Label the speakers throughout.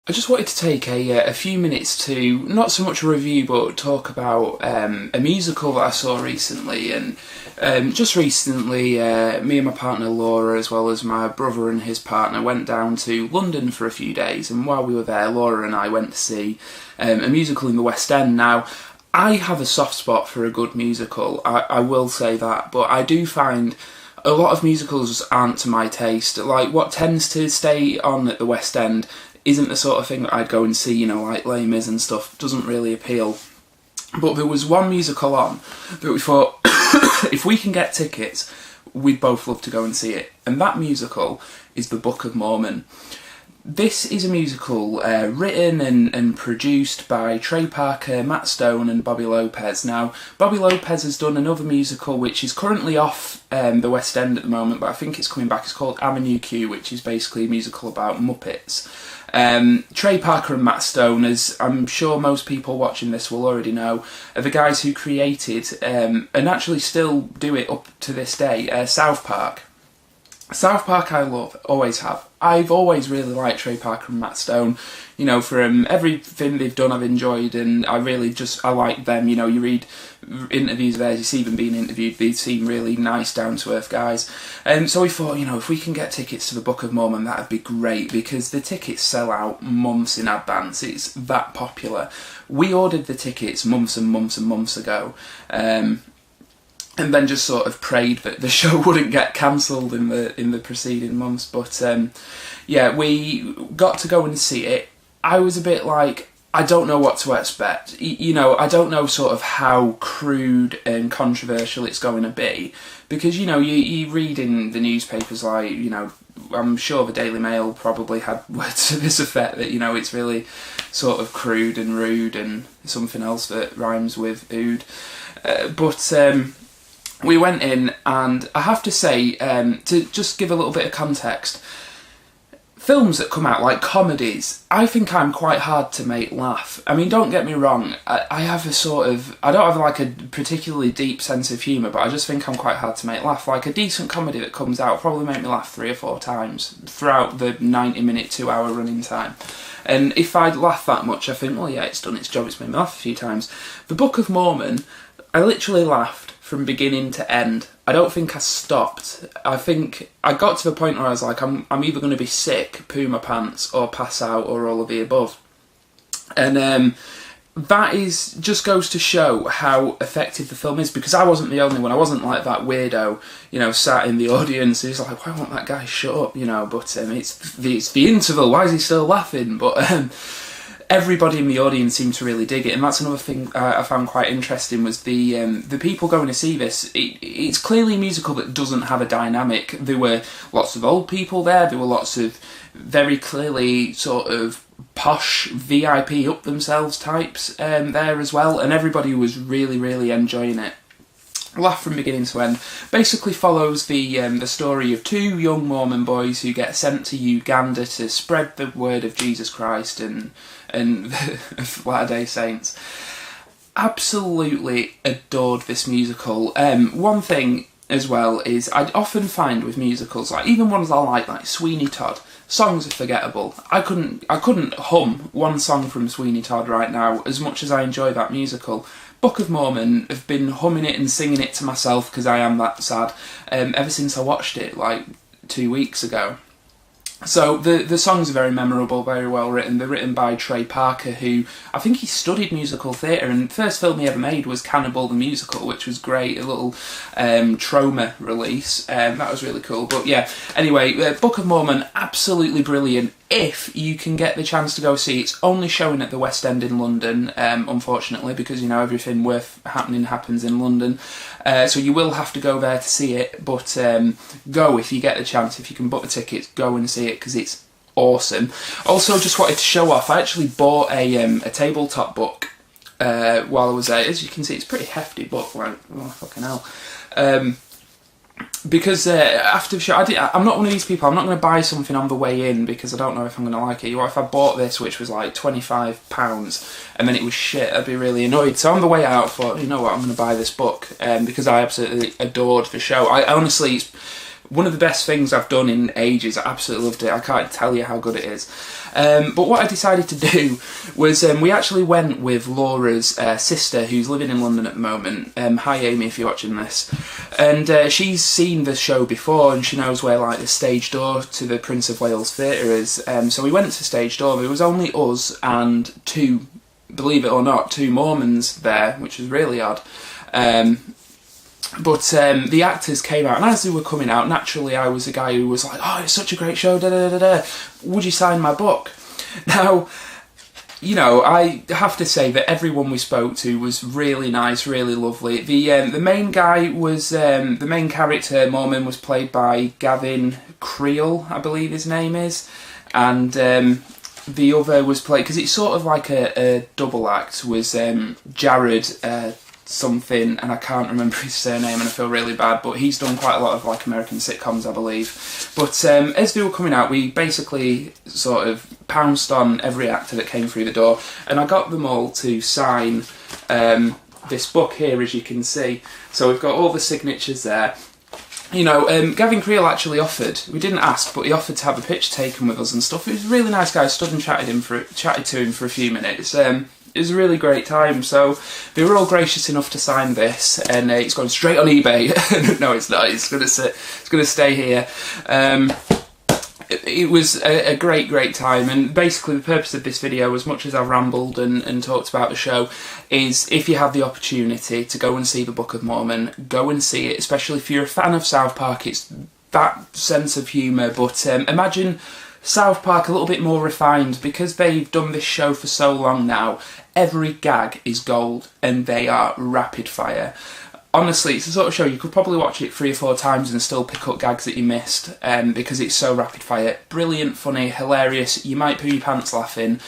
Speaker 1: I just wanted to take a few minutes to, not so much a review, but talk about a musical that I saw recently. And just recently, me and my partner Laura, as well as my brother and his partner, went down to London for a few days. And while we were there, Laura and I went to see a musical in the West End. Now, I have a soft spot for a good musical, I will say that, but I do find a lot of musicals aren't to my taste. Like, what tends to stay on at the West End isn't the sort of thing that I'd go and see, you know, like Les Mis and stuff. Doesn't really appeal. But there was one musical on that we thought, if we can get tickets, we'd both love to go and see it. And that musical is the Book of Mormon. This is a musical written and produced by Trey Parker, Matt Stone and Bobby Lopez. Now, Bobby Lopez has done another musical which is currently off the West End at the moment, but I think it's coming back. It's called Avenue Q, which is basically a musical about Muppets. Trey Parker and Matt Stone, as I'm sure most people watching this will already know, are the guys who created, and actually still do it up to this day, South Park. South Park I love, always have. I've always really liked Trey Parker and Matt Stone. You know, from everything they've done I've enjoyed, and I like them. You know, you read interviews of theirs, you see them being interviewed, they seem really nice, down-to-earth guys. So we thought, you know, if we can get tickets to the Book of Mormon, that'd be great, because the tickets sell out months in advance. It's that popular. We ordered the tickets months and months and months ago. And then just sort of prayed that the show wouldn't get cancelled in the preceding months. But yeah, we got to go and see it. I was a bit like, I don't know what to expect. You know, I don't know sort of how crude and controversial it's going to be. Because, you know, you read in the newspapers, like, you know, I'm sure the Daily Mail probably had words to this effect, that, you know, it's really sort of crude and rude and something else that rhymes with ood. We went in, and I have to say, to just give a little bit of context, films that come out, like comedies, I think I'm quite hard to make laugh. I mean, don't get me wrong, I have a sort of, I don't have like a particularly deep sense of humour, but I just think I'm quite hard to make laugh. Like, a decent comedy that comes out will probably make me laugh 3 or 4 times throughout the 90-minute, 2-hour running time. And if I'd laugh that much, I think, well, yeah, it's done its job, it's made me laugh a few times. The Book of Mormon, I literally laughed from beginning to end. I don't think I stopped. I think I got to the point where I was like, I'm either going to be sick, poo my pants, or pass out, or all of the above. And that just goes to show how effective the film is, because I wasn't the only one. I wasn't like that weirdo, you know, sat in the audience who's like, why won't that guy shut up, you know? But it's the interval, why is he still laughing? But everybody in the audience seemed to really dig it, and that's another thing I found quite interesting, was the people going to see this. It's clearly a musical that doesn't have a dynamic. There were lots of old people there, there were lots of very clearly sort of posh VIP up themselves types there as well, and everybody was really, really enjoying it. Laugh from beginning to end. Basically follows the story of 2 young Mormon boys who get sent to Uganda to spread the word of Jesus Christ and Latter-day Saints. Absolutely adored this musical. One thing as well is, I often find with musicals, like even ones I like Sweeney Todd, songs are forgettable. I couldn't hum one song from Sweeney Todd right now, as much as I enjoy that musical. Book of Mormon, I've been humming it and singing it to myself because I am that sad, ever since I watched it like 2 weeks ago. So the songs are very memorable, very well written. They're written by Trey Parker, who I think he studied musical theatre, and the first film he ever made was Cannibal the Musical, which was great, a little trauma release. That was really cool. But yeah, anyway, Book of Mormon, absolutely brilliant. If you can get the chance to go see it, it's only showing at the West End in London, unfortunately, because, you know, everything worth happening happens in London. So you will have to go there to see it, but go if you get the chance. If you can book the tickets, go and see it, because it's awesome. Also, just wanted to show off, I actually bought a tabletop book while I was there. As you can see, it's a pretty hefty book, like, oh, fucking hell. Because after the show, I'm not one of these people, I'm not going to buy something on the way in because I don't know if I'm going to like it. What if I bought this, which was like £25, and then it was shit? I'd be really annoyed. So on the way out, I thought, you know what, I'm going to buy this book, because I absolutely adored the show. I honestly, one of the best things I've done in ages. I absolutely loved it. I can't tell you how good it is. But what I decided to do was we actually went with Laura's sister, who's living in London at the moment. Hi Amy, if you're watching this. And she's seen the show before, and she knows where like the stage door to the Prince of Wales Theatre is. So we went to stage door. There was only us and two, believe it or not, two Mormons there, which was really odd. But the actors came out, and as they were coming out, naturally I was a guy who was like, oh, it's such a great show, da da da da, would you sign my book? Now, you know, I have to say that everyone we spoke to was really nice, really lovely. The main guy was, the main character, Mormon, was played by Gavin Creel, I believe his name is, and the other was played, because it's sort of like a double act, was Jared something, and I can't remember his surname, and I feel really bad, but he's done quite a lot of like American sitcoms, I believe. But as they were coming out, we basically sort of pounced on every actor that came through the door, and I got them all to sign this book here, as you can see. So we've got all the signatures there. You know, Gavin Creel actually offered, we didn't ask, but he offered to have a picture taken with us and stuff. He was a really nice guy. I stood and chatted to him for a few minutes. It was a really great time, so they were all gracious enough to sign this, and it's going straight on eBay. No, it's not. It's going to stay here. It was a great time, and basically the purpose of this video, as much as I've rambled and talked about the show, is if you have the opportunity to go and see the Book of Mormon, go and see it, especially if you're a fan of South Park. It's that sense of humour, but imagine South Park a little bit more refined, because they've done this show for so long now. Every gag is gold, and they are rapid fire. Honestly, it's the sort of show you could probably watch it 3 or 4 times and still pick up gags that you missed, because it's so rapid fire. Brilliant, funny, hilarious. You might poo your pants laughing.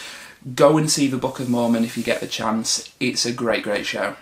Speaker 1: Go and see the Book of Mormon if you get the chance. It's a great show.